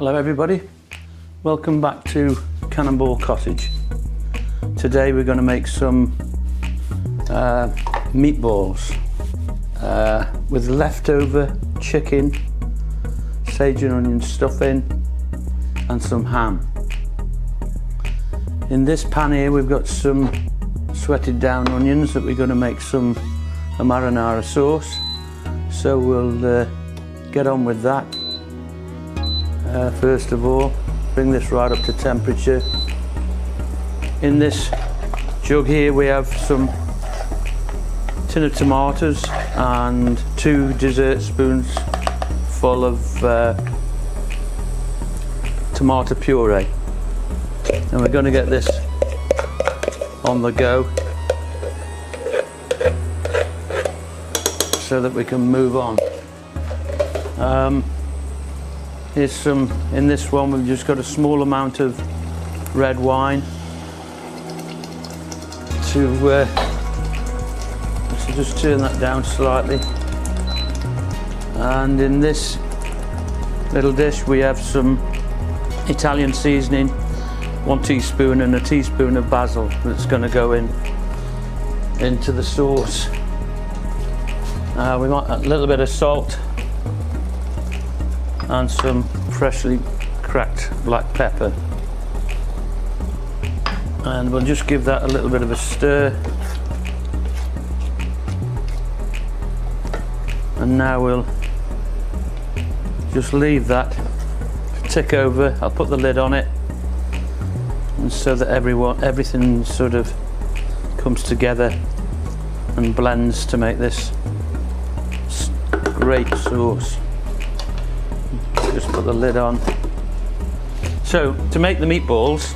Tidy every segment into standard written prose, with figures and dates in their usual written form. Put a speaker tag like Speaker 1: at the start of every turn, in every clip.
Speaker 1: Hello everybody, welcome back to Cannonball Cottage. Today we're going to make some meatballs with leftover chicken, sage and onion stuffing and some ham. In this pan here we've got some sweated down onions that we're going to make a marinara sauce, so we'll get on with that. First of all, bring this right up to temperature. In this jug here we have some tin of tomatoes and 2 dessert spoons full of tomato puree, and we're going to get this on the go so that we can move on. Here's some, in this one we've just got a small amount of red wine to so just turn that down slightly. And in this little dish we have some Italian seasoning, 1 teaspoon and a teaspoon of basil that's going to go into the sauce. We might add a little bit of salt and some freshly cracked black pepper, and we'll just give that a little bit of a stir. And now we'll just leave that tick over. I'll put the lid on it, and so that everything sort of comes together and blends to make this great sauce. Just put the lid on. So to make the meatballs,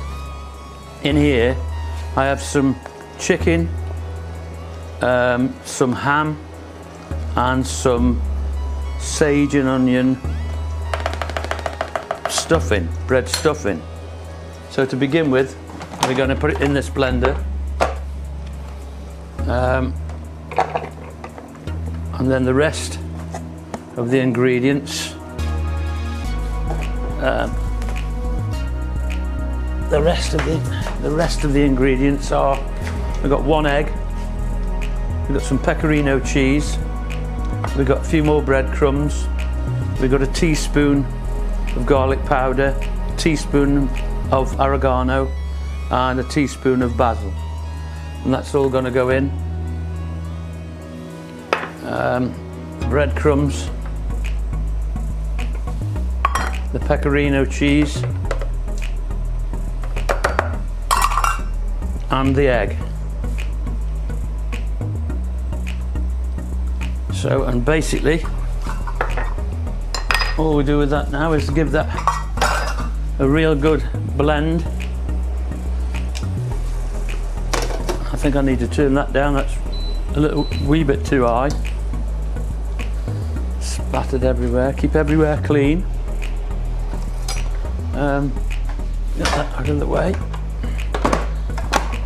Speaker 1: in here I have some chicken, some ham and some sage and onion stuffing, bread stuffing. So to begin with, we're going to put it in this blender, and then the rest of the ingredients. The rest of the ingredients are, we've got 1 egg, we've got some pecorino cheese, we've got a few more breadcrumbs, we've got a teaspoon of garlic powder, a teaspoon of oregano and a teaspoon of basil, and that's all going to go in. Breadcrumbs, the pecorino cheese and the egg. So, and basically all we do with that now is give that a real good blend. I think I need to turn that down, that's a wee bit too high. Splattered everywhere, keep everywhere clean. Get that out of the way,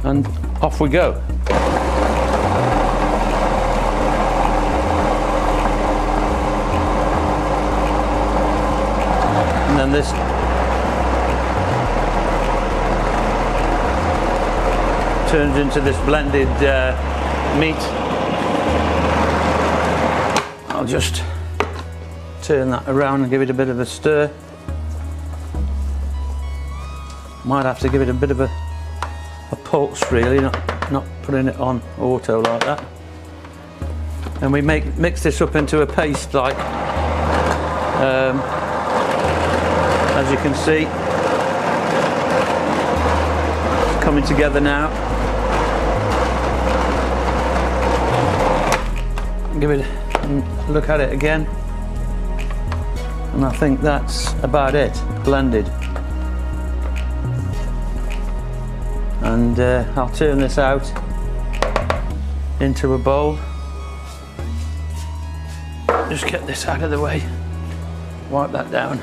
Speaker 1: and off we go. And then this turns into this blended meat. I'll just turn that around and give it a bit of a stir. Might have to give it a bit of a pulse, really, not putting it on auto like that. And we mix this up into a paste, like as you can see, it's coming together now. Give it a look at it again, and I think that's about it, blended. And I'll turn this out into a bowl. Just get this out of the way, wipe that down.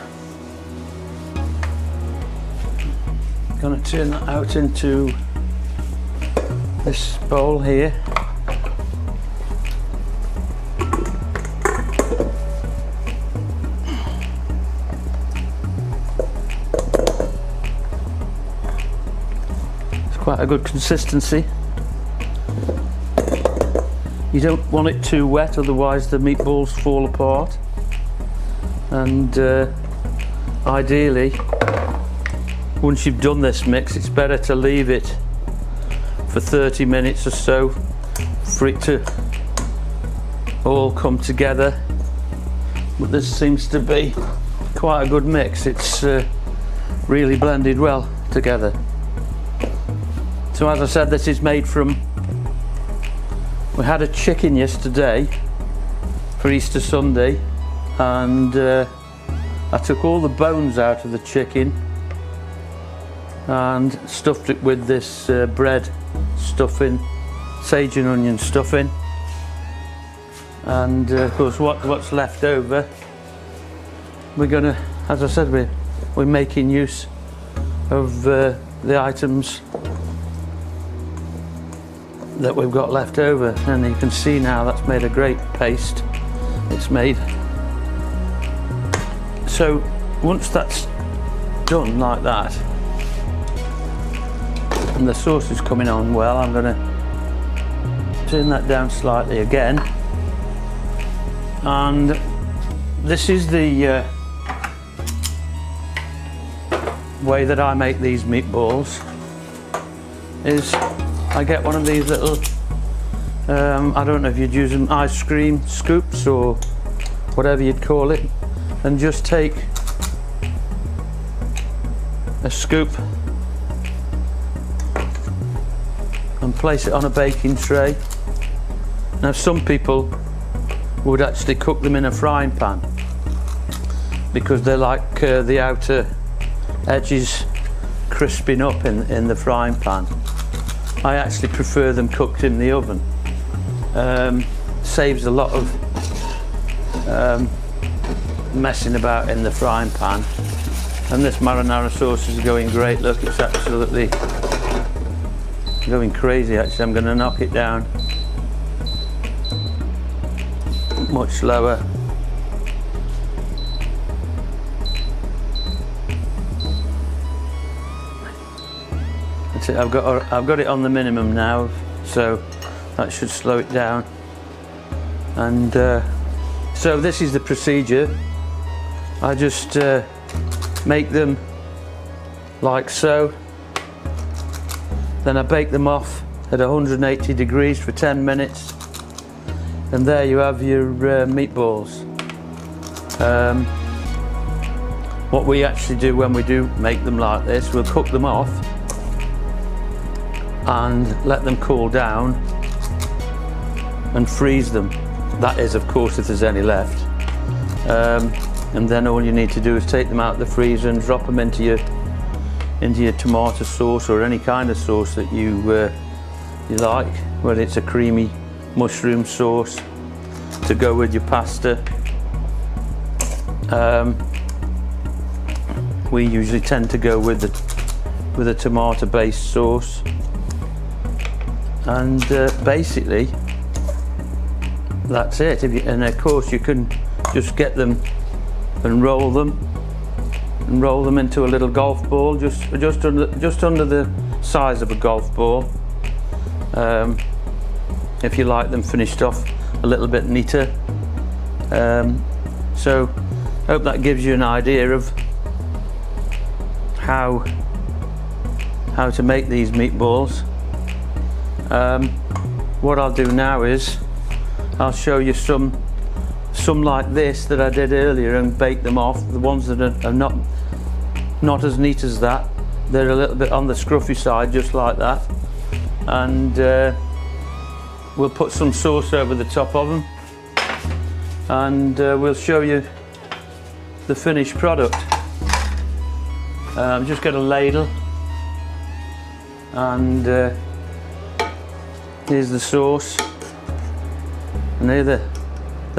Speaker 1: Gonna turn that out into this bowl here. quite a good consistency. You don't want it too wet, otherwise the meatballs fall apart. And ideally, once you've done this mix, it's better to leave it for 30 minutes or so for it to all come together. But this seems to be quite a good mix. It's really blended well together. So as I said, this is made from, we had a chicken yesterday for Easter Sunday, and I took all the bones out of the chicken and stuffed it with this bread stuffing, sage and onion stuffing, and of course what's left over, we're gonna, as I said, we're making use of the items that we've got left over, and you can see now that's made a great paste. It's made. So once that's done like that and the sauce is coming on well, I'm going to turn that down slightly again, and this is the way that I make these meatballs. Is I get one of these little, I don't know if you'd use them, ice cream scoops or whatever you'd call it, and just take a scoop and place it on a baking tray. Now some people would actually cook them in a frying pan because they like the outer edges crisping up in the frying pan. I actually prefer them cooked in the oven. Saves a lot of messing about in the frying pan. And this marinara sauce is going great. Look, it's absolutely going crazy actually. I'm going to knock it down much lower. That's it. I've got it on the minimum now, so that should slow it down. And so this is the procedure. I just make them like so, then I bake them off at 180 degrees for 10 minutes, and there you have your meatballs. What we actually do when we do make them like this, we'll cook them off and let them cool down and freeze them. That is, of course, if there's any left. And then all you need to do is take them out of the freezer and drop them into your tomato sauce or any kind of sauce that you like, whether it's a creamy mushroom sauce to go with your pasta. We usually tend to go with a tomato-based sauce, and basically that's it. And of course you can just get them and roll them into a little golf ball, just under the size of a golf ball. If you like them finished off a little bit neater. So hope that gives you an idea of how to make these meatballs. What I'll do now is I'll show you some like this that I did earlier and bake them off. The ones that are not as neat as that, they're a little bit on the scruffy side, just like that, and we'll put some sauce over the top of them, and we'll show you the finished product. Just get a ladle, and here's the sauce, and here the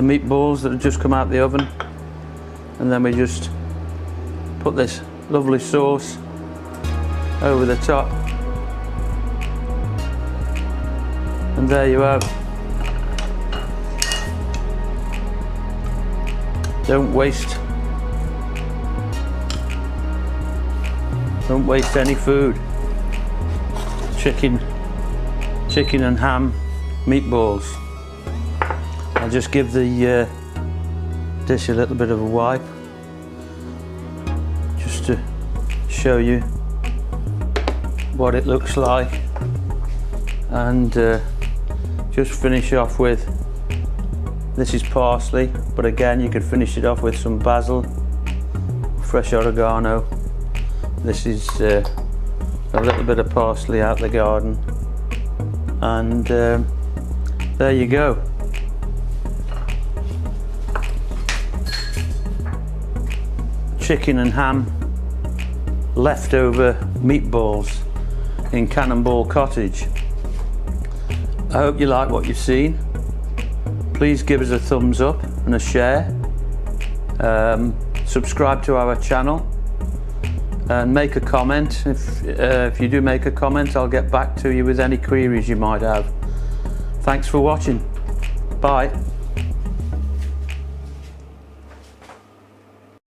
Speaker 1: meatballs that have just come out of the oven, and then we just put this lovely sauce over the top, and there you have. Don't waste any food. chicken and ham meatballs. I'll just give the dish a little bit of a wipe just to show you what it looks like, and just finish off with, this is parsley, but again you could finish it off with some basil, fresh oregano. This is a little bit of parsley out the garden, and there you go. Chicken and ham leftover meatballs in Cannonball Cottage. I hope you like what you've seen. Please give us a thumbs up and a share. Subscribe to our channel and make a comment. If you do make a comment, I'll get back to you with any queries you might have. Thanks for watching. Bye.